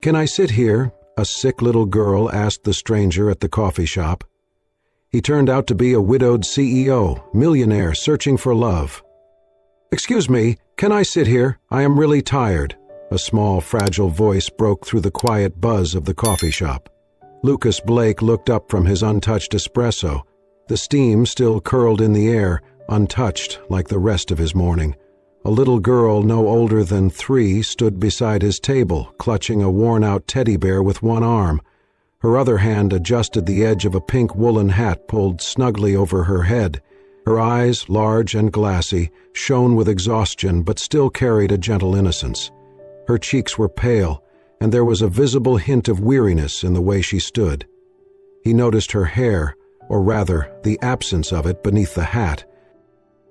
"Can I sit here?" a sick little girl asked the stranger at the coffee shop. He turned out to be a widowed CEO, millionaire searching for love. "Excuse me, can I sit here? I am really tired." A small, fragile voice broke through the quiet buzz of the coffee shop. Lucas Blake looked up from his untouched espresso. The steam still curled in the air, untouched like the rest of his morning. A little girl no older than 3 stood beside his table, clutching a worn-out teddy bear with one arm. Her other hand adjusted the edge of a pink woolen hat pulled snugly over her head. Her eyes, large and glassy, shone with exhaustion but still carried a gentle innocence. Her cheeks were pale, and there was a visible hint of weariness in the way she stood. He noticed her hair, or rather, the absence of it beneath the hat.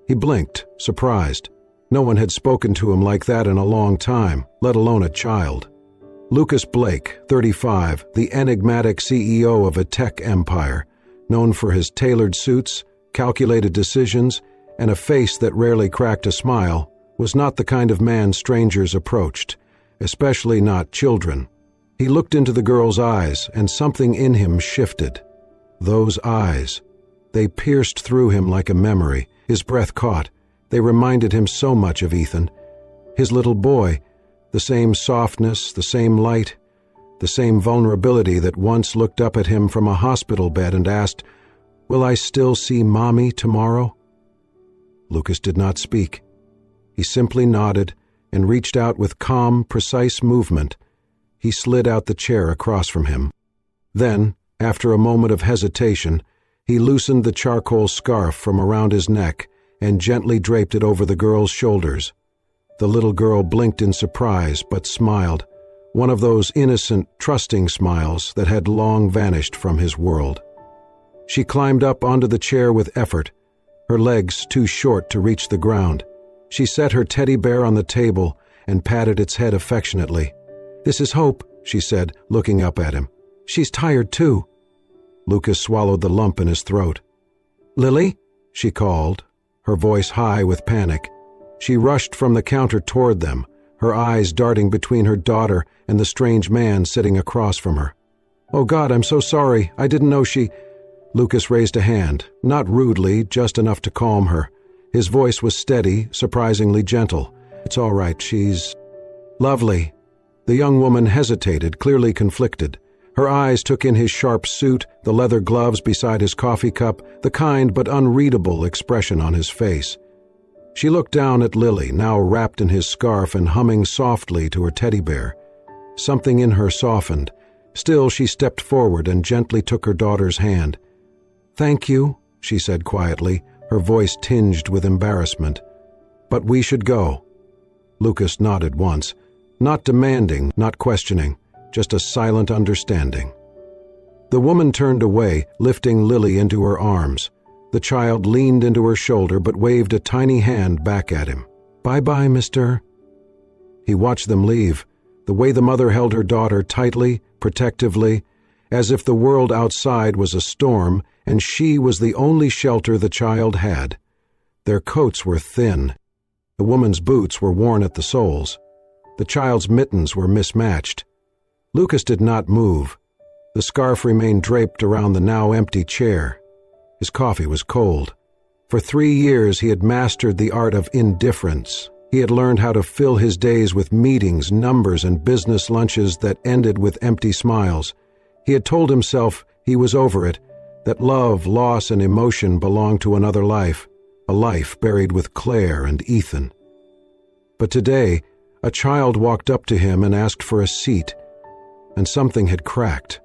He blinked, surprised. No one had spoken to him like that in a long time, let alone a child. Lucas Blake, 35, the enigmatic CEO of a tech empire, known for his tailored suits, calculated decisions, and a face that rarely cracked a smile, was not the kind of man strangers approached, especially not children. He looked into the girl's eyes, and something in him shifted. Those eyes. They pierced through him like a memory. His breath caught. They reminded him so much of Ethan. His little boy. The same softness, the same light, the same vulnerability that once looked up at him from a hospital bed and asked, "Will I still see Mommy tomorrow?" Lucas did not speak. He simply nodded and reached out with calm, precise movement. He slid out the chair across from him. Then, after a moment of hesitation, he loosened the charcoal scarf from around his neck and gently draped it over the girl's shoulders. The little girl blinked in surprise but smiled, one of those innocent, trusting smiles that had long vanished from his world. She climbed up onto the chair with effort, her legs too short to reach the ground. She set her teddy bear on the table and patted its head affectionately. "This is Hope," she said, looking up at him. "She's tired too." Lucas swallowed the lump in his throat. "Lily?" she called, her voice high with panic. She rushed from the counter toward them, her eyes darting between her daughter and the strange man sitting across from her. "Oh God, I'm so sorry. I didn't know she—" Lucas raised a hand, not rudely, just enough to calm her. His voice was steady, surprisingly gentle. "It's all right, she's—" "Lovely." The young woman hesitated, clearly conflicted. Her eyes took in his sharp suit, the leather gloves beside his coffee cup, the kind but unreadable expression on his face. She looked down at Lily, now wrapped in his scarf and humming softly to her teddy bear. Something in her softened. Still, she stepped forward and gently took her daughter's hand. "Thank you," she said quietly, her voice tinged with embarrassment. "But we should go." Lucas nodded once, not demanding, not questioning, just a silent understanding. The woman turned away, lifting Lily into her arms. The child leaned into her shoulder but waved a tiny hand back at him. "Bye-bye, mister." He watched them leave, the way the mother held her daughter tightly, protectively, as if the world outside was a storm and she was the only shelter the child had. Their coats were thin. The woman's boots were worn at the soles. The child's mittens were mismatched. Lucas did not move. The scarf remained draped around the now empty chair. His coffee was cold. For 3 years he had mastered the art of indifference. He had learned how to fill his days with meetings, numbers, and business lunches that ended with empty smiles. He had told himself he was over it, that love, loss, and emotion belonged to another life, a life buried with Claire and Ethan. But today, a child walked up to him and asked for a seat, and something had cracked.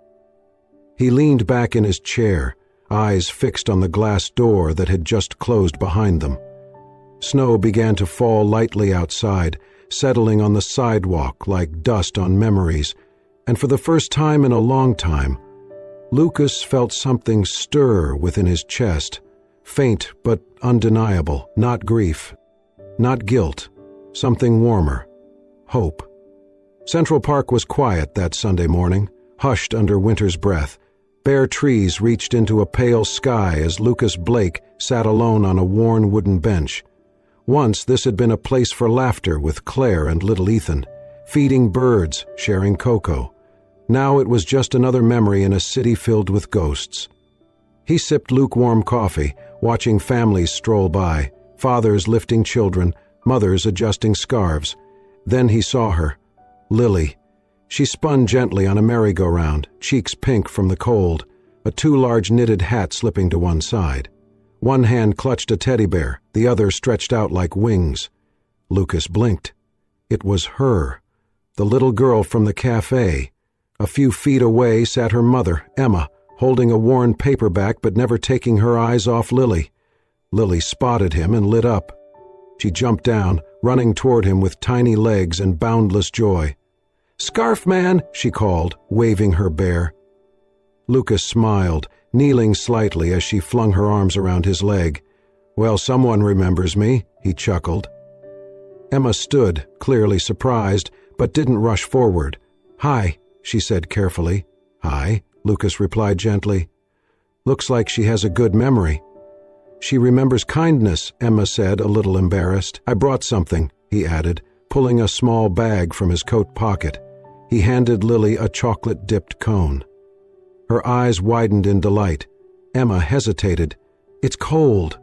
He leaned back in his chair, eyes fixed on the glass door that had just closed behind them. Snow began to fall lightly outside, settling on the sidewalk like dust on memories, and for the first time in a long time, Lucas felt something stir within his chest, faint but undeniable, not grief, not guilt, something warmer, hope. Central Park was quiet that Sunday morning, hushed under winter's breath. Bare trees reached into a pale sky as Lucas Blake sat alone on a worn wooden bench. Once this had been a place for laughter with Claire and little Ethan, feeding birds, sharing cocoa. Now it was just another memory in a city filled with ghosts. He sipped lukewarm coffee, watching families stroll by, fathers lifting children, mothers adjusting scarves. Then he saw her, Lily. She spun gently on a merry-go-round, cheeks pink from the cold, a too large knitted hat slipping to one side. One hand clutched a teddy bear, the other stretched out like wings. Lucas blinked. It was her, the little girl from the cafe. A few feet away sat her mother, Emma, holding a worn paperback but never taking her eyes off Lily. Lily spotted him and lit up. She jumped down, running toward him with tiny legs and boundless joy. "Scarf man," she called, waving her bear. Lucas smiled, kneeling slightly as she flung her arms around his leg. "Well, someone remembers me," he chuckled. Emma stood, clearly surprised, but didn't rush forward. "Hi," she said carefully. "Hi," Lucas replied gently. "Looks like she has a good memory." "She remembers kindness," Emma said, a little embarrassed. "I brought something," he added, pulling a small bag from his coat pocket. He handed Lily a chocolate-dipped cone. Her eyes widened in delight. Emma hesitated. "It's cold."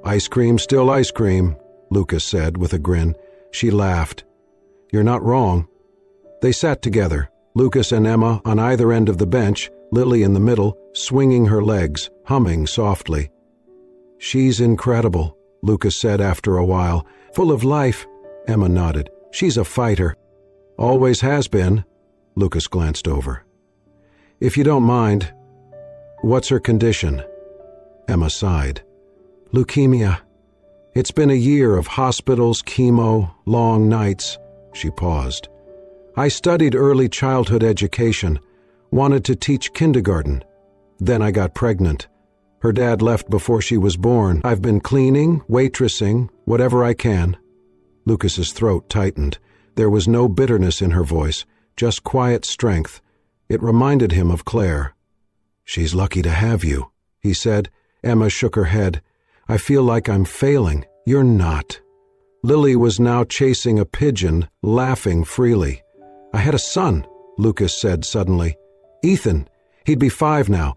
"Ice cream, still ice cream," Lucas said with a grin. She laughed. "You're not wrong." They sat together, Lucas and Emma on either end of the bench, Lily in the middle, swinging her legs, humming softly. "She's incredible," Lucas said after a while. "Full of life," Emma nodded. "She's a fighter." "Always has been," Lucas glanced over. "If you don't mind, what's her condition?" Emma sighed. "Leukemia. It's been a year of hospitals, chemo, long nights." She paused. "I studied early childhood education, wanted to teach kindergarten. Then I got pregnant. Her dad left before she was born. I've been cleaning, waitressing, whatever I can." Lucas's throat tightened. There was no bitterness in her voice, just quiet strength. It reminded him of Claire. "She's lucky to have you," he said. Emma shook her head. "I feel like I'm failing." "You're not." Lily was now chasing a pigeon, laughing freely. "I had a son," Lucas said suddenly. "Ethan. He'd be 5 now."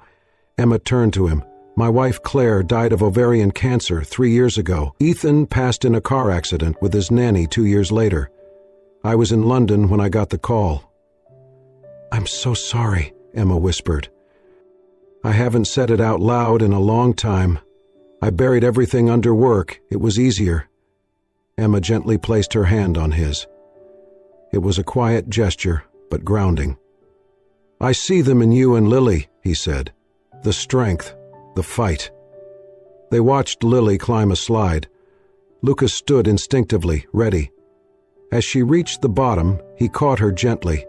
Emma turned to him. "My wife Claire died of ovarian cancer 3 years ago. Ethan passed in a car accident with his nanny 2 years later. I was in London when I got the call." "I'm so sorry," Emma whispered. "I haven't said it out loud in a long time. I buried everything under work. It was easier." Emma gently placed her hand on his. It was a quiet gesture, but grounding. "I see them in you and Lily," he said. "The strength, the fight." They watched Lily climb a slide. Lucas stood instinctively, ready. As she reached the bottom, he caught her gently.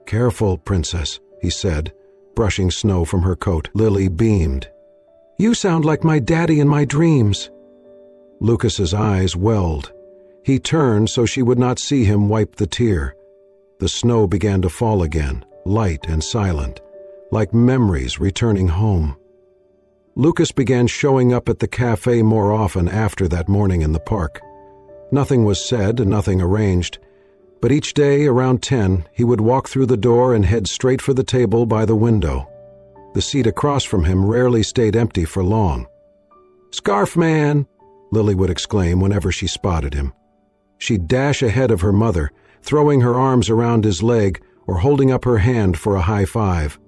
"Careful, princess," he said, brushing snow from her coat. Lily beamed. "You sound like my daddy in my dreams." Lucas's eyes welled. He turned so she would not see him wipe the tear. The snow began to fall again, light and silent, like memories returning home. Lucas began showing up at the cafe more often after that morning in the park. Nothing was said and nothing arranged, but each day around 10 he would walk through the door and head straight for the table by the window. The seat across from him rarely stayed empty for long. "Scarf man!" Lily would exclaim whenever she spotted him. She'd dash ahead of her mother, throwing her arms around his leg or holding up her hand for a high five.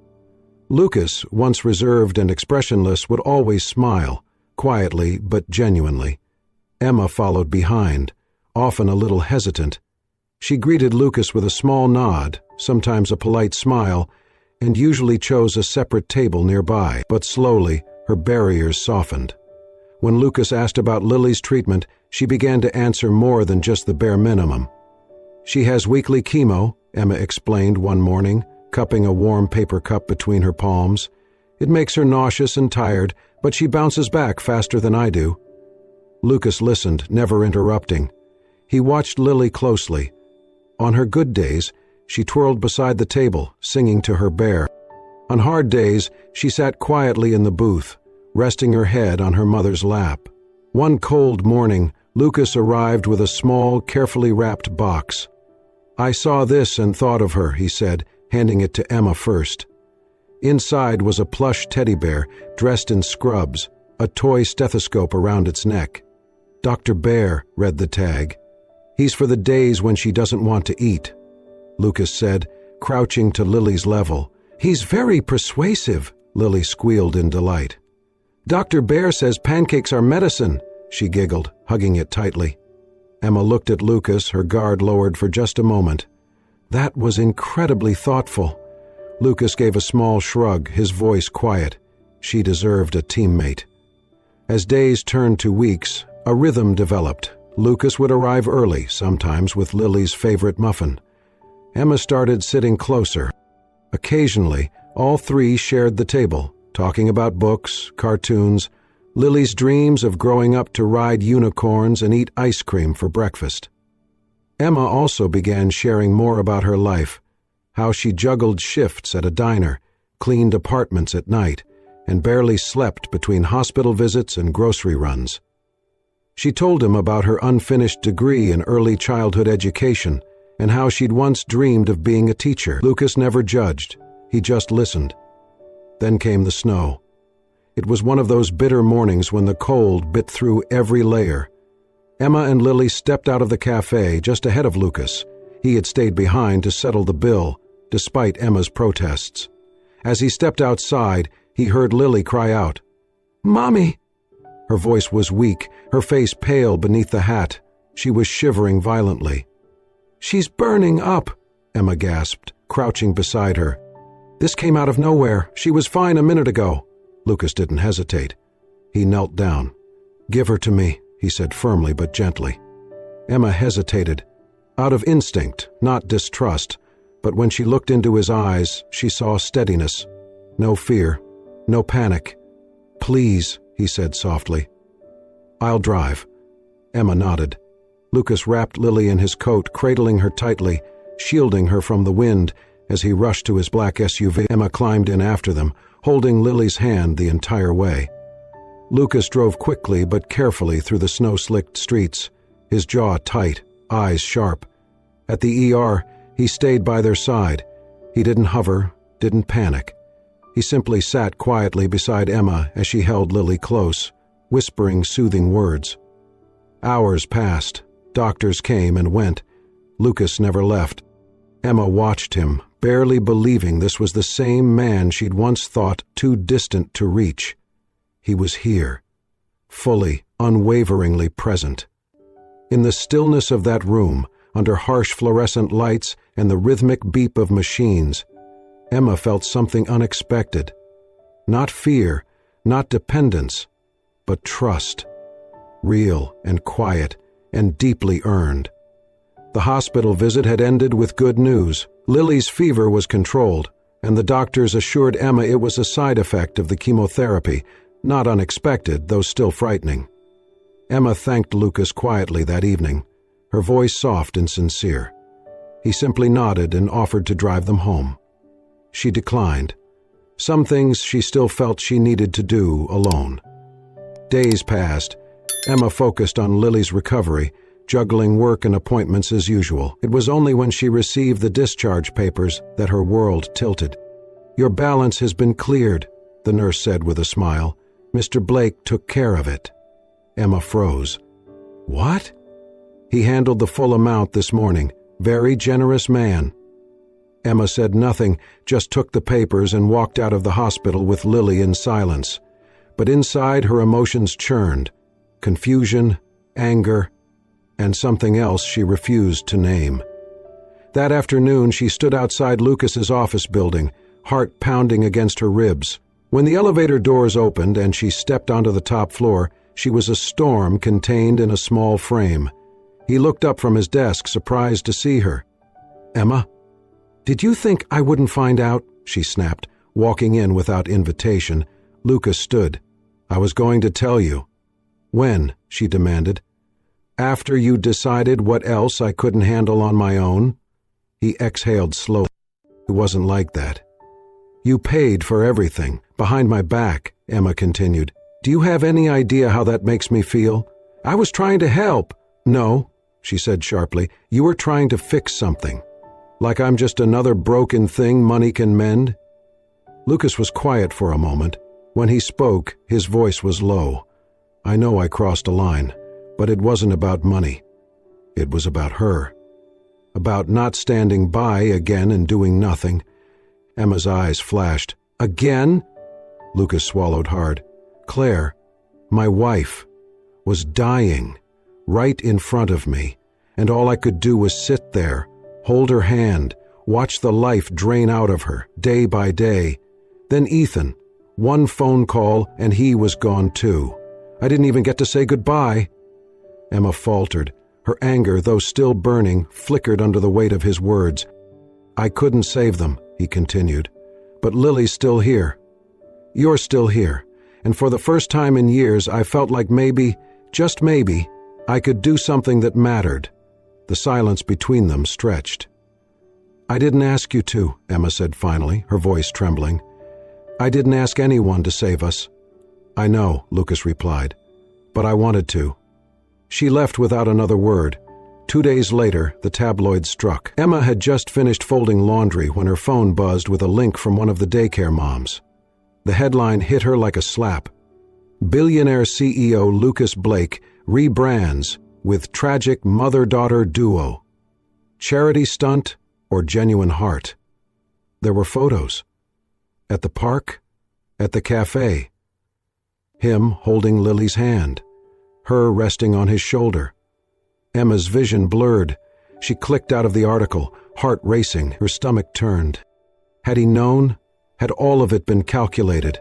Lucas, once reserved and expressionless, would always smile, quietly but genuinely. Emma followed behind, often a little hesitant. She greeted Lucas with a small nod, sometimes a polite smile, and usually chose a separate table nearby, but slowly her barriers softened. When Lucas asked about Lily's treatment, she began to answer more than just the bare minimum. "She has weekly chemo," Emma explained one morning, cupping a warm paper cup between her palms. "It makes her nauseous and tired, but she bounces back faster than I do." Lucas listened, never interrupting. He watched Lily closely. On her good days, she twirled beside the table, singing to her bear. On hard days, she sat quietly in the booth, resting her head on her mother's lap. One cold morning, Lucas arrived with a small, carefully wrapped box. "I saw this and thought of her," he said, handing it to Emma first. Inside was a plush teddy bear dressed in scrubs, a toy stethoscope around its neck. "Dr. Bear," read the tag. "He's for the days when she doesn't want to eat," Lucas said, crouching to Lily's level. "He's very persuasive," Lily squealed in delight. "Dr. Bear says pancakes are medicine," she giggled, hugging it tightly. Emma looked at Lucas, her guard lowered for just a moment. That was incredibly thoughtful. Lucas gave a small shrug, his voice quiet. She deserved a teammate. As days turned to weeks, a rhythm developed. Lucas would arrive early, sometimes with Lily's favorite muffin. Emma started sitting closer. Occasionally, all three shared the table, talking about books, cartoons, Lily's dreams of growing up to ride unicorns and eat ice cream for breakfast. Emma also began sharing more about her life, how she juggled shifts at a diner, cleaned apartments at night, and barely slept between hospital visits and grocery runs. She told him about her unfinished degree in early childhood education and how she'd once dreamed of being a teacher. Lucas never judged. He just listened. Then came the snow. It was one of those bitter mornings when the cold bit through every layer. Emma and Lily stepped out of the cafe just ahead of Lucas. He had stayed behind to settle the bill, despite Emma's protests. As he stepped outside, he heard Lily cry out, "Mommy!" Her voice was weak, her face pale beneath the hat. She was shivering violently. "She's burning up," Emma gasped, crouching beside her. "This came out of nowhere. She was fine a minute ago." Lucas didn't hesitate. He knelt down. "Give her to me," he said firmly but gently. Emma hesitated, out of instinct, not distrust, but when she looked into his eyes, she saw steadiness. No fear, no panic. "Please," he said softly. "I'll drive." Emma nodded. Lucas wrapped Lily in his coat, cradling her tightly, shielding her from the wind as he rushed to his black SUV. Emma climbed in after them, holding Lily's hand the entire way. Lucas drove quickly but carefully through the snow-slicked streets, his jaw tight, eyes sharp. At the ER, he stayed by their side. He didn't hover, didn't panic. He simply sat quietly beside Emma as she held Lily close, whispering soothing words. Hours passed. Doctors came and went. Lucas never left. Emma watched him, barely believing this was the same man she'd once thought too distant to reach. He was here, fully, unwaveringly present. In the stillness of that room, under harsh fluorescent lights and the rhythmic beep of machines, Emma felt something unexpected. Not fear, not dependence, but trust. Real and quiet and deeply earned. The hospital visit had ended with good news. Lily's fever was controlled, and the doctors assured Emma it was a side effect of the chemotherapy, not unexpected, though still frightening. Emma thanked Lucas quietly that evening, her voice soft and sincere. He simply nodded and offered to drive them home. She declined. Some things she still felt she needed to do alone. Days passed. Emma focused on Lily's recovery, juggling work and appointments as usual. It was only when she received the discharge papers that her world tilted. "Your balance has been cleared," the nurse said with a smile. "Mr. Blake took care of it." Emma froze. "What?" "He handled the full amount this morning. Very generous man." Emma said nothing, just took the papers and walked out of the hospital with Lily in silence. But inside her emotions churned. Confusion, anger, and something else she refused to name. That afternoon she stood outside Lucas's office building, heart pounding against her ribs. When the elevator doors opened and she stepped onto the top floor, she was a storm contained in a small frame. He looked up from his desk, surprised to see her. "Emma?" "Did you think I wouldn't find out?" she snapped, walking in without invitation. Lucas stood. "I was going to tell you." "When?" she demanded. "After you decided what else I couldn't handle on my own." He exhaled slowly. It wasn't like that. "You paid for everything, behind my back," Emma continued. "Do you have any idea how that makes me feel? I was trying to help." "No," she said sharply. "You were trying to fix something." Like I'm just another broken thing money can mend? Lucas was quiet for a moment. When he spoke, his voice was low. I know I crossed a line, but it wasn't about money. It was about her. About not standing by again and doing nothing. Emma's eyes flashed. Again? Lucas swallowed hard. Claire, my wife, was dying right in front of me, and all I could do was sit there, hold her hand, watch the life drain out of her, day by day. Then Ethan, one phone call, and he was gone too. I didn't even get to say goodbye. Emma faltered. Her anger, though still burning, flickered under the weight of his words. I couldn't save them, he continued. But Lily's still here. You're still here. And for the first time in years, I felt like maybe, just maybe, I could do something that mattered. The silence between them stretched. I didn't ask you to, Emma said finally, her voice trembling. I didn't ask anyone to save us. I know, Lucas replied, but I wanted to. She left without another word. 2 days later, the tabloid struck. Emma had just finished folding laundry when her phone buzzed with a link from one of the daycare moms. The headline hit her like a slap. Billionaire CEO Lucas Blake rebrands with tragic mother-daughter duo. Charity stunt or genuine heart? There were photos. At the park, at the cafe. Him holding Lily's hand, her resting on his shoulder. Emma's vision blurred. She clicked out of the article, heart racing, her stomach turned. Had he known? Had all of it been calculated?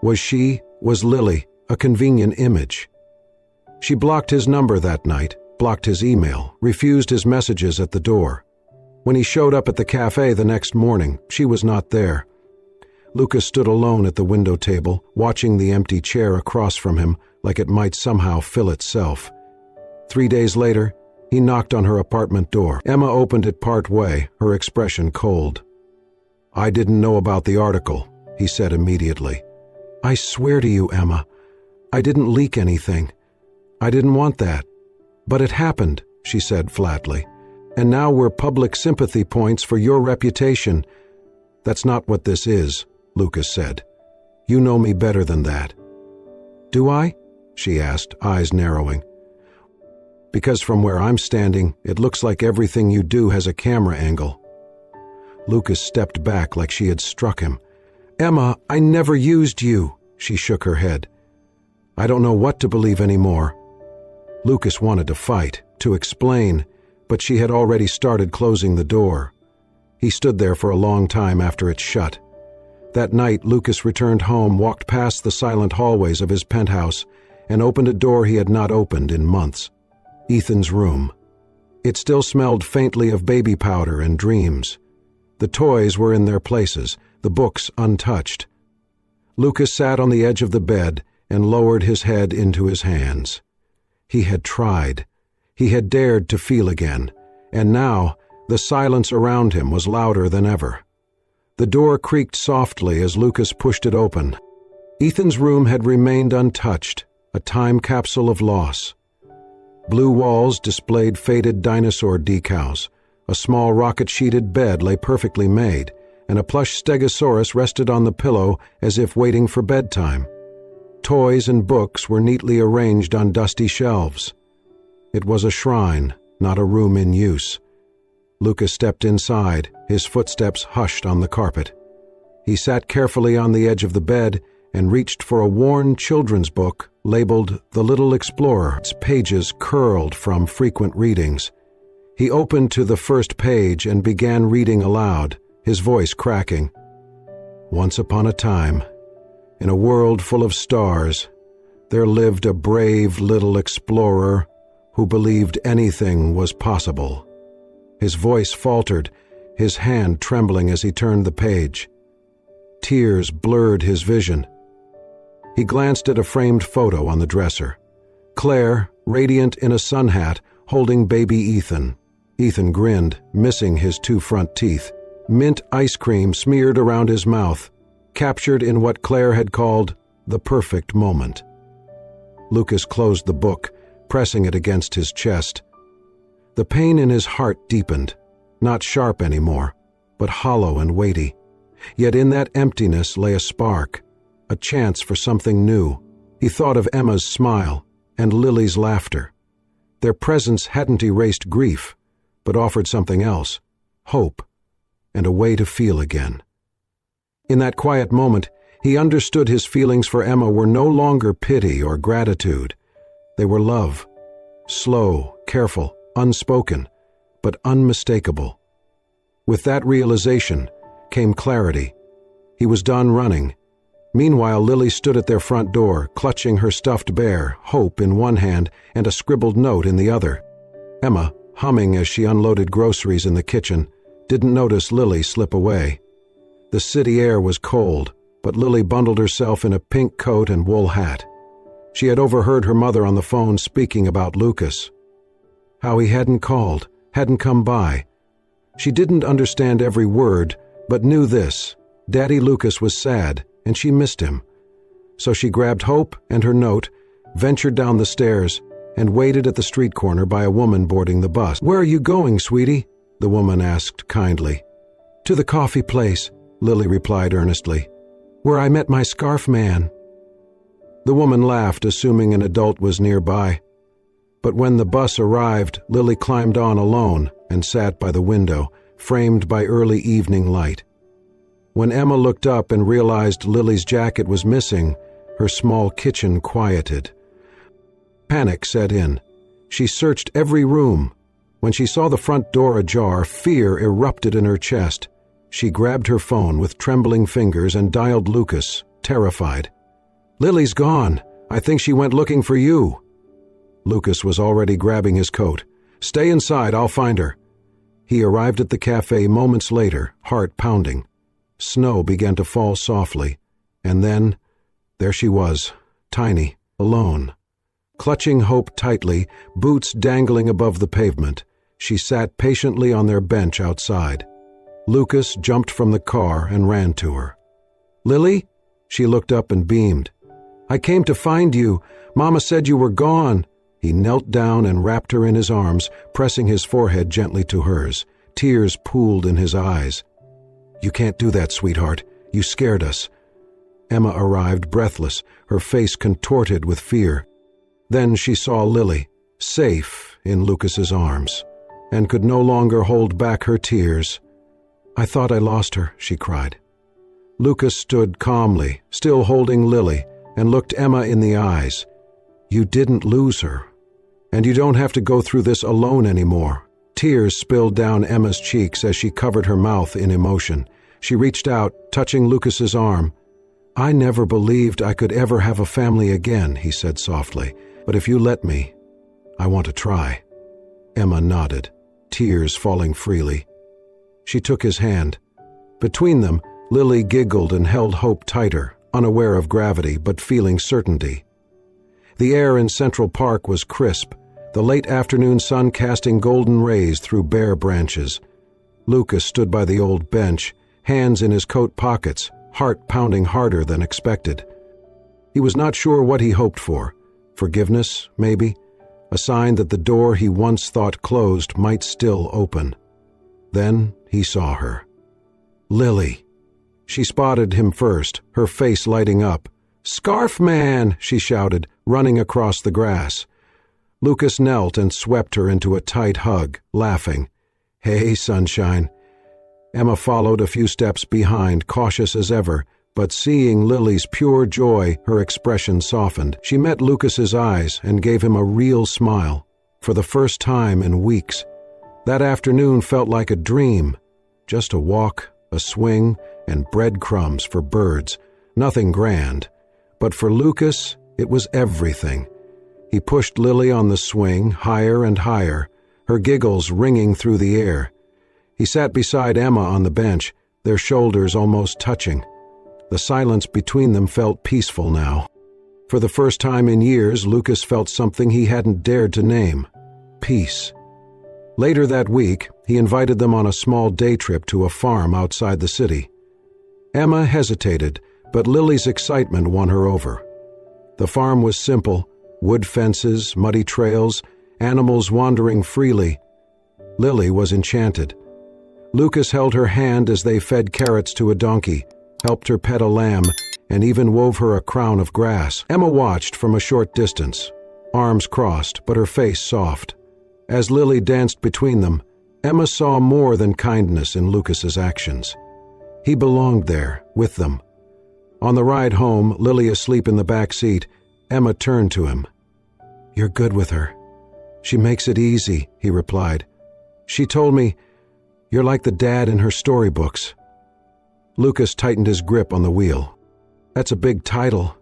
Was Lily, a convenient image? She blocked his number that night, blocked his email, refused his messages at the door. When he showed up at the cafe the next morning, she was not there. Lucas stood alone at the window table, watching the empty chair across from him like it might somehow fill itself. 3 days later, he knocked on her apartment door. Emma opened it part way, her expression cold. I didn't know about the article, he said immediately. I swear to you, Emma, I didn't leak anything. I didn't want that. But it happened, she said flatly. And now we're public sympathy points for your reputation. That's not what this is, Lucas said. You know me better than that. Do I? She asked, eyes narrowing. Because from where I'm standing, it looks like everything you do has a camera angle. Lucas stepped back like she had struck him. Emma, I never used you, she shook her head. I don't know what to believe anymore. Lucas wanted to fight, to explain, but she had already started closing the door. He stood there for a long time after it shut. That night, Lucas returned home, walked past the silent hallways of his penthouse, and opened a door he had not opened in months. Ethan's room. It still smelled faintly of baby powder and dreams. The toys were in their places, the books untouched. Lucas sat on the edge of the bed and lowered his head into his hands. He had tried. He had dared to feel again, and now the silence around him was louder than ever. The door creaked softly as Lucas pushed it open. Ethan's room had remained untouched, a time capsule of loss. Blue walls displayed faded dinosaur decals. A small rocket-sheeted bed lay perfectly made, and a plush stegosaurus rested on the pillow as if waiting for bedtime. Toys and books were neatly arranged on dusty shelves. It was a shrine, not a room in use. Lucas stepped inside, his footsteps hushed on the carpet. He sat carefully on the edge of the bed and reached for a worn children's book labeled The Little Explorer. Its pages curled from frequent readings. He opened to the first page and began reading aloud, his voice cracking. Once upon a time, in a world full of stars, there lived a brave little explorer who believed anything was possible. His voice faltered, his hand trembling as he turned the page. Tears blurred his vision. He glanced at a framed photo on the dresser. Claire, radiant in a sun hat, holding baby Ethan. Ethan grinned, missing his 2 front teeth. Mint ice cream smeared around his mouth, captured in what Claire had called the perfect moment. Lucas closed the book, pressing it against his chest. The pain in his heart deepened. not sharp anymore, but hollow and weighty. Yet in that emptiness lay a spark, a chance for something new. He thought of Emma's smile and Lily's laughter. Their presence hadn't erased grief, but offered something else, hope, and a way to feel again. In that quiet moment, he understood his feelings for Emma were no longer pity or gratitude. They were love, slow, careful, unspoken, but unmistakable. With that realization came clarity. He was done running. Meanwhile, Lily stood at their front door, clutching her stuffed bear, Hope in one hand and a scribbled note in the other. Emma, humming as she unloaded groceries in the kitchen, didn't notice Lily slip away. The city air was cold, but Lily bundled herself in a pink coat and wool hat. She had overheard her mother on the phone speaking about Lucas. How he hadn't called, hadn't come by. She didn't understand every word, but knew this: Daddy Lucas was sad, and she missed him. So she grabbed Hope and her note, ventured down the stairs, and waited at the street corner by a woman boarding the bus. "Where are you going, sweetie?" the woman asked kindly. "To the coffee place," Lily replied earnestly, "where I met my scarf man." The woman laughed, assuming an adult was nearby. But when the bus arrived, Lily climbed on alone and sat by the window, framed by early evening light. When Emma looked up and realized Lily's jacket was missing, her small kitchen quieted. Panic set in. She searched every room. When she saw the front door ajar, fear erupted in her chest. She grabbed her phone with trembling fingers and dialed Lucas, terrified. "Lily's gone. I think she went looking for you." Lucas was already grabbing his coat. "Stay inside, I'll find her." He arrived at the cafe moments later, heart pounding. Snow began to fall softly, and then, there she was, tiny, alone. Clutching Hope tightly, boots dangling above the pavement, she sat patiently on their bench outside. Lucas jumped from the car and ran to her. "Lily?" She looked up and beamed. "I came to find you. Mama said you were gone." He knelt down and wrapped her in his arms, pressing his forehead gently to hers. Tears pooled in his eyes. "You can't do that, sweetheart. You scared us." Emma arrived breathless, her face contorted with fear. Then she saw Lily, safe in Lucas's arms, and could no longer hold back her tears. "I thought I lost her," she cried. Lucas stood calmly, still holding Lily, and looked Emma in the eyes. "You didn't lose her. And you don't have to go through this alone anymore." Tears spilled down Emma's cheeks as she covered her mouth in emotion. She reached out, touching Lucas's arm. "I never believed I could ever have a family again," he said softly. "But if you let me, I want to try." Emma nodded, tears falling freely. She took his hand. Between them, Lily giggled and held Hope tighter, unaware of gravity but feeling certainty. The air in Central Park was crisp, the late afternoon sun casting golden rays through bare branches. Lucas stood by the old bench, hands in his coat pockets, heart pounding harder than expected. He was not sure what he hoped for. Forgiveness, maybe? A sign that the door he once thought closed might still open. Then he saw her. Lily. She spotted him first, her face lighting up. "Scarf man!" she shouted, running across the grass. Lucas knelt and swept her into a tight hug, laughing. "Hey, sunshine." Emma followed a few steps behind, cautious as ever, but seeing Lily's pure joy, her expression softened. She met Lucas's eyes and gave him a real smile, for the first time in weeks. That afternoon felt like a dream. Just a walk, a swing, and breadcrumbs for birds. Nothing grand. But for Lucas, it was everything. He pushed Lily on the swing, higher and higher, her giggles ringing through the air. He sat beside Emma on the bench, their shoulders almost touching. The silence between them felt peaceful now. For the first time in years, Lucas felt something he hadn't dared to name: peace. Later that week, he invited them on a small day trip to a farm outside the city. Emma hesitated, but Lily's excitement won her over. The farm was simple: wood fences, muddy trails, animals wandering freely. Lily was enchanted. Lucas held her hand as they fed carrots to a donkey, helped her pet a lamb, and even wove her a crown of grass. Emma watched from a short distance, arms crossed, but her face soft. As Lily danced between them, Emma saw more than kindness in Lucas's actions. He belonged there, with them. On the ride home, Lily asleep in the back seat, Emma turned to him. "You're good with her. She makes it easy," he replied. "She told me, you're like the dad in her storybooks." Lucas tightened his grip on the wheel. "That's a big title."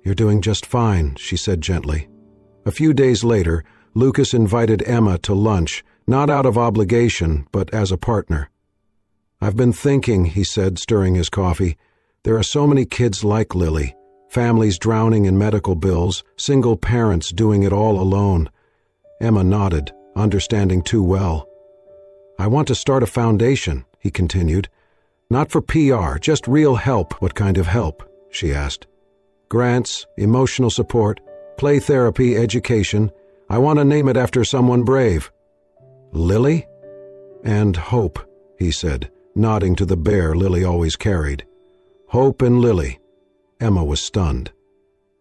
"You're doing just fine," she said gently. A few days later, Lucas invited Emma to lunch, not out of obligation, but as a partner. "I've been thinking," he said, stirring his coffee, "there are so many kids like Lily, families drowning in medical bills, single parents doing it all alone." Emma nodded, understanding too well. "I want to start a foundation," he continued. "Not for PR, just real help." "What kind of help?" she asked. "Grants, emotional support, play therapy, education. I want to name it after someone brave." "Lily?" "And Hope," he said, nodding to the bear Lily always carried. "Hope and Lily." Emma was stunned.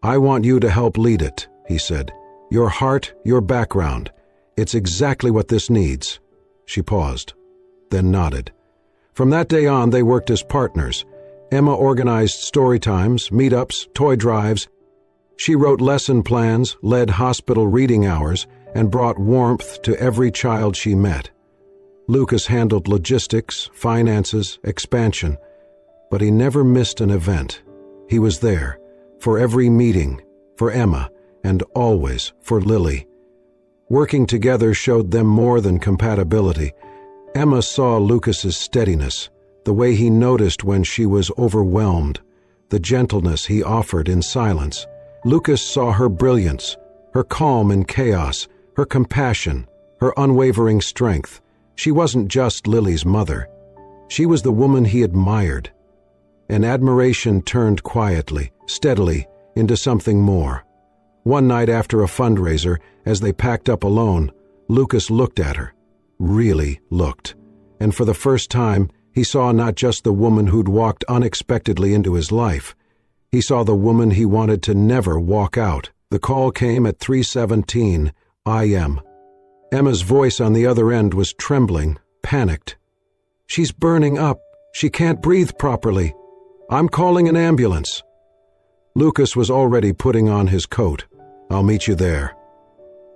"I want you to help lead it," he said. "Your heart, your background. It's exactly what this needs." She paused, then nodded. From that day on, they worked as partners. Emma organized story times, meetups, toy drives. She wrote lesson plans, led hospital reading hours, and brought warmth to every child she met. Lucas handled logistics, finances, expansion, but he never missed an event. He was there, for every meeting, for Emma, and always for Lily. Working together showed them more than compatibility. Emma saw Lucas's steadiness, the way he noticed when she was overwhelmed, the gentleness he offered in silence. Lucas saw her brilliance, her calm in chaos, her compassion, her unwavering strength. She wasn't just Lily's mother. She was the woman he admired. And admiration turned quietly, steadily, into something more. One night after a fundraiser, as they packed up alone, Lucas looked at her, really looked. And for the first time, he saw not just the woman who'd walked unexpectedly into his life. He saw the woman he wanted to never walk out. The call came at 3:17 a.m. Emma's voice on the other end was trembling, panicked. "She's burning up. She can't breathe properly. I'm calling an ambulance." Lucas was already putting on his coat. "I'll meet you there."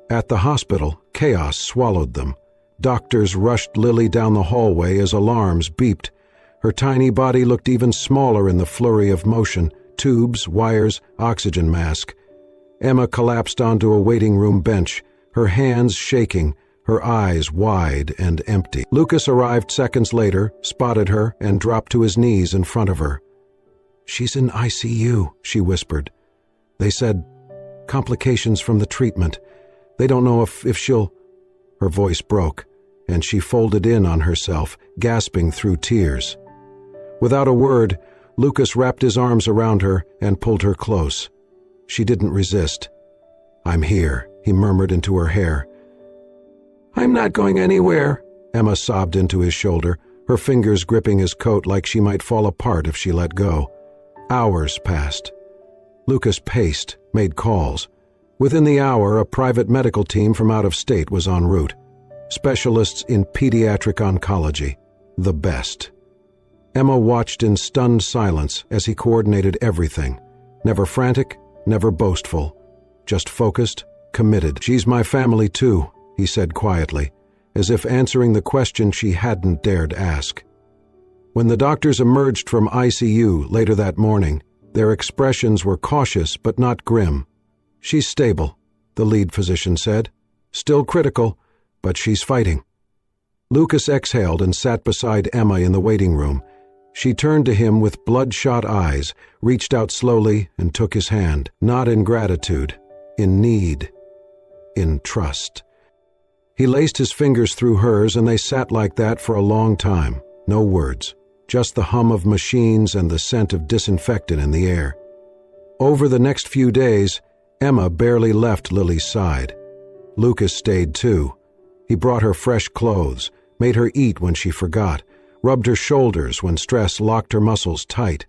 At the hospital, chaos swallowed them. Doctors rushed Lily down the hallway as alarms beeped. Her tiny body looked even smaller in the flurry of motion, tubes, wires, oxygen mask. Emma collapsed onto a waiting room bench, her hands shaking, her eyes wide and empty. Lucas arrived seconds later, spotted her, and dropped to his knees in front of her. "She's in ICU," she whispered. "They said, complications from the treatment. They don't know if she'll—" Her voice broke, and she folded in on herself, gasping through tears. Without a word, Lucas wrapped his arms around her and pulled her close. She didn't resist. "I'm here," he murmured into her hair. "I'm not going anywhere," Emma sobbed into his shoulder, her fingers gripping his coat like she might fall apart if she let go. Hours passed. Lucas paced, made calls. Within the hour, a private medical team from out of state was en route. Specialists in pediatric oncology. The best. Emma watched in stunned silence as he coordinated everything. Never frantic, never boastful. Just focused, committed. "She's my family too," he said quietly, as if answering the question she hadn't dared ask. When the doctors emerged from ICU later that morning, their expressions were cautious but not grim. "She's stable," the lead physician said. "Still critical, but she's fighting." Lucas exhaled and sat beside Emma in the waiting room. She turned to him with bloodshot eyes, reached out slowly and took his hand, not in gratitude, in need, in trust. He laced his fingers through hers, and they sat like that for a long time. No words, just the hum of machines and the scent of disinfectant in the air. Over the next few days, Emma barely left Lily's side. Lucas stayed too. He brought her fresh clothes, made her eat when she forgot, rubbed her shoulders when stress locked her muscles tight.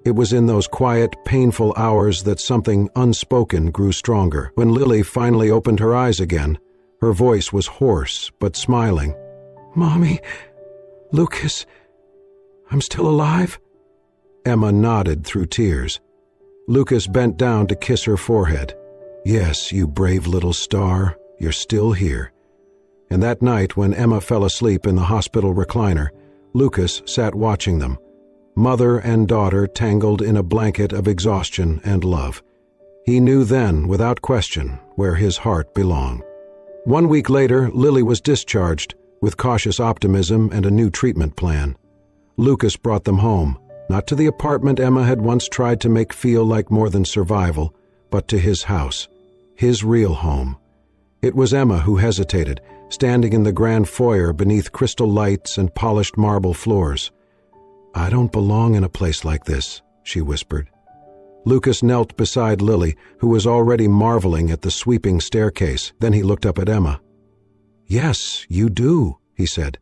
It was in those quiet, painful hours that something unspoken grew stronger. When Lily finally opened her eyes again, her voice was hoarse but smiling. "Mommy, Lucas, I'm still alive?" Emma nodded through tears. Lucas bent down to kiss her forehead. "Yes, you brave little star, you're still here." And that night, when Emma fell asleep in the hospital recliner, Lucas sat watching them, mother and daughter tangled in a blanket of exhaustion and love. He knew then, without question, where his heart belonged. 1 week later, Lily was discharged, with cautious optimism and a new treatment plan. Lucas brought them home, not to the apartment Emma had once tried to make feel like more than survival, but to his house, his real home. It was Emma who hesitated, standing in the grand foyer beneath crystal lights and polished marble floors. "I don't belong in a place like this," she whispered. Lucas knelt beside Lily, who was already marveling at the sweeping staircase. Then he looked up at Emma. "Yes, you do," he said,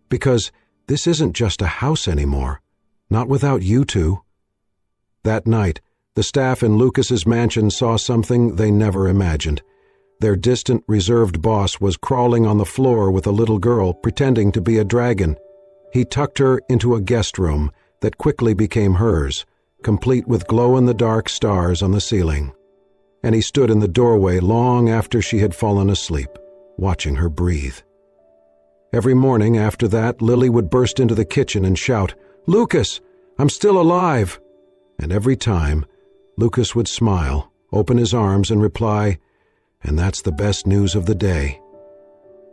"because this isn't just a house anymore. Not without you two." That night, the staff in Lucas's mansion saw something they never imagined. Their distant, reserved boss was crawling on the floor with a little girl, pretending to be a dragon. He tucked her into a guest room that quickly became hers, complete with glow-in-the-dark stars on the ceiling. And he stood in the doorway long after she had fallen asleep, watching her breathe. Every morning after that, Lily would burst into the kitchen and shout, "Lucas, I'm still alive!" And every time, Lucas would smile, open his arms, and reply, "And that's the best news of the day."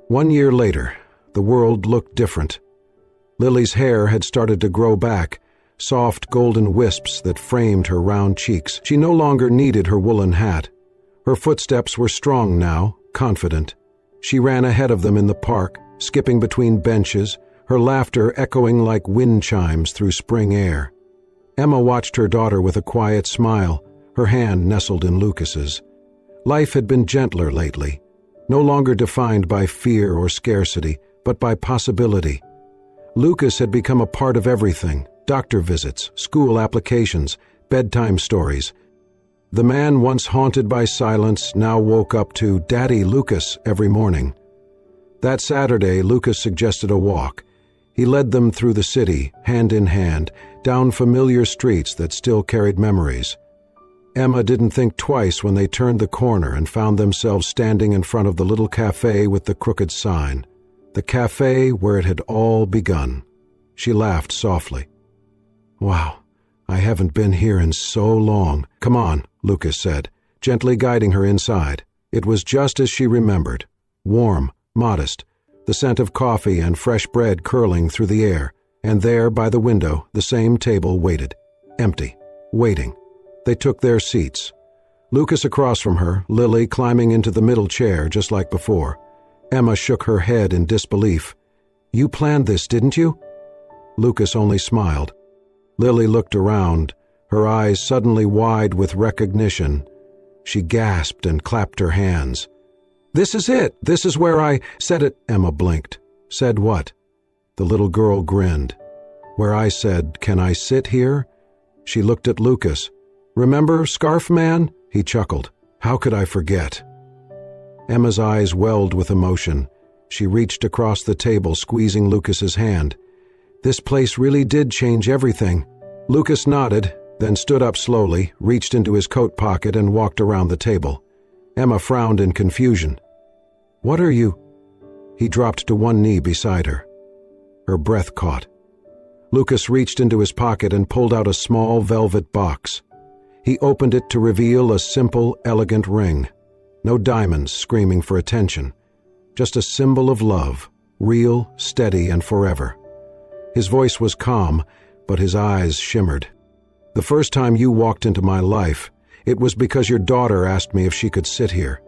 1 year later, the world looked different. Lily's hair had started to grow back, soft golden wisps that framed her round cheeks. She no longer needed her woolen hat. Her footsteps were strong now, confident. She ran ahead of them in the park, skipping between benches, her laughter echoing like wind chimes through spring air. Emma watched her daughter with a quiet smile, her hand nestled in Lucas's. Life had been gentler lately, no longer defined by fear or scarcity, but by possibility. Lucas had become a part of everything: doctor visits, school applications, bedtime stories. The man once haunted by silence now woke up to "Daddy, Lucas" every morning. That Saturday, Lucas suggested a walk. He led them through the city, hand in hand, down familiar streets that still carried memories. Emma didn't think twice when they turned the corner and found themselves standing in front of the little cafe with the crooked sign. The cafe where it had all begun. She laughed softly. "Wow, I haven't been here in so long." "Come on," Lucas said, gently guiding her inside. It was just as she remembered. Warm, modest, the scent of coffee and fresh bread curling through the air, and there, by the window, the same table waited. Empty. Waiting. They took their seats. Lucas across from her, Lily climbing into the middle chair just like before. Emma shook her head in disbelief. "You planned this, didn't you?" Lucas only smiled. Lily looked around, her eyes suddenly wide with recognition. She gasped and clapped her hands. "This is it! This is where I said it!" Emma blinked. "Said what?" The little girl grinned. "Where I said, 'Can I sit here?'" She looked at Lucas. "Remember, Scarf Man?" He chuckled. "How could I forget?" Emma's eyes welled with emotion. She reached across the table, squeezing Lucas's hand. "This place really did change everything." Lucas nodded, then stood up slowly, reached into his coat pocket and walked around the table. Emma frowned in confusion. "What are you?" He dropped to one knee beside her. Her breath caught. Lucas reached into his pocket and pulled out a small velvet box. He opened it to reveal a simple, elegant ring. No diamonds screaming for attention. Just a symbol of love, real, steady, and forever. His voice was calm, but his eyes shimmered. "The first time you walked into my life, it was because your daughter asked me if she could sit here.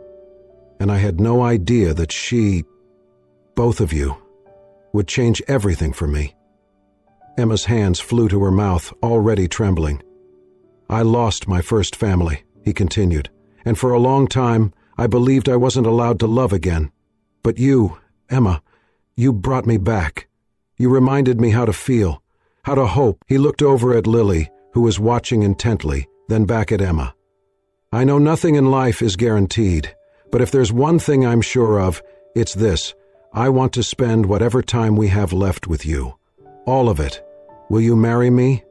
And I had no idea that she, both of you, would change everything for me." Emma's hands flew to her mouth, already trembling. "I lost my first family," he continued, "and for a long time I believed I wasn't allowed to love again. But you, Emma, you brought me back. You reminded me how to feel, how to hope." He looked over at Lily, who was watching intently, then back at Emma. "I know nothing in life is guaranteed, but if there's one thing I'm sure of, it's this. I want to spend whatever time we have left with you. All of it. Will you marry me?"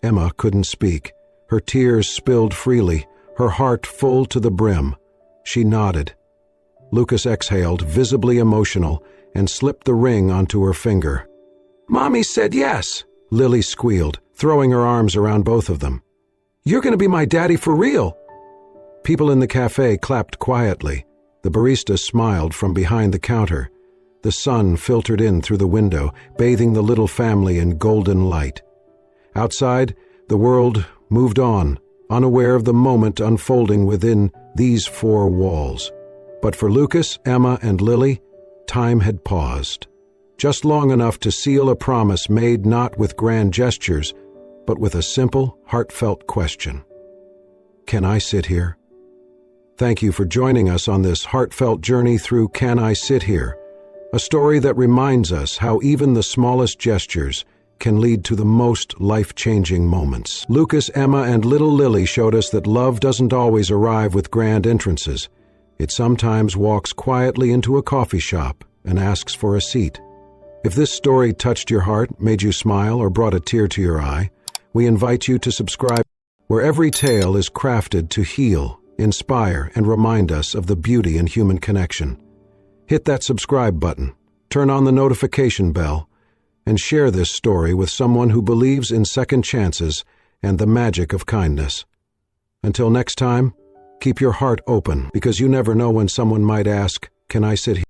Emma couldn't speak. Her tears spilled freely, her heart full to the brim. She nodded. Lucas exhaled, visibly emotional, and slipped the ring onto her finger. "Mommy said yes," Lily squealed, throwing her arms around both of them. "You're going to be my daddy for real." People in the cafe clapped quietly. The barista smiled from behind the counter. The sun filtered in through the window, bathing the little family in golden light. Outside, the world moved on, unaware of the moment unfolding within these four walls. But for Lucas, Emma, and Lily, time had paused. Just long enough to seal a promise made not with grand gestures, but with a simple, heartfelt question. Can I sit here? Thank you for joining us on this heartfelt journey through Can I Sit Here? A story that reminds us how even the smallest gestures can lead to the most life-changing moments. Lucas, Emma, and little Lily showed us that love doesn't always arrive with grand entrances. It sometimes walks quietly into a coffee shop and asks for a seat. If this story touched your heart, made you smile, or brought a tear to your eye, we invite you to subscribe, where every tale is crafted to heal, inspire, and remind us of the beauty in human connection. Hit that subscribe button, turn on the notification bell, and share this story with someone who believes in second chances and the magic of kindness. Until next time, keep your heart open, because you never know when someone might ask, "Can I sit here?"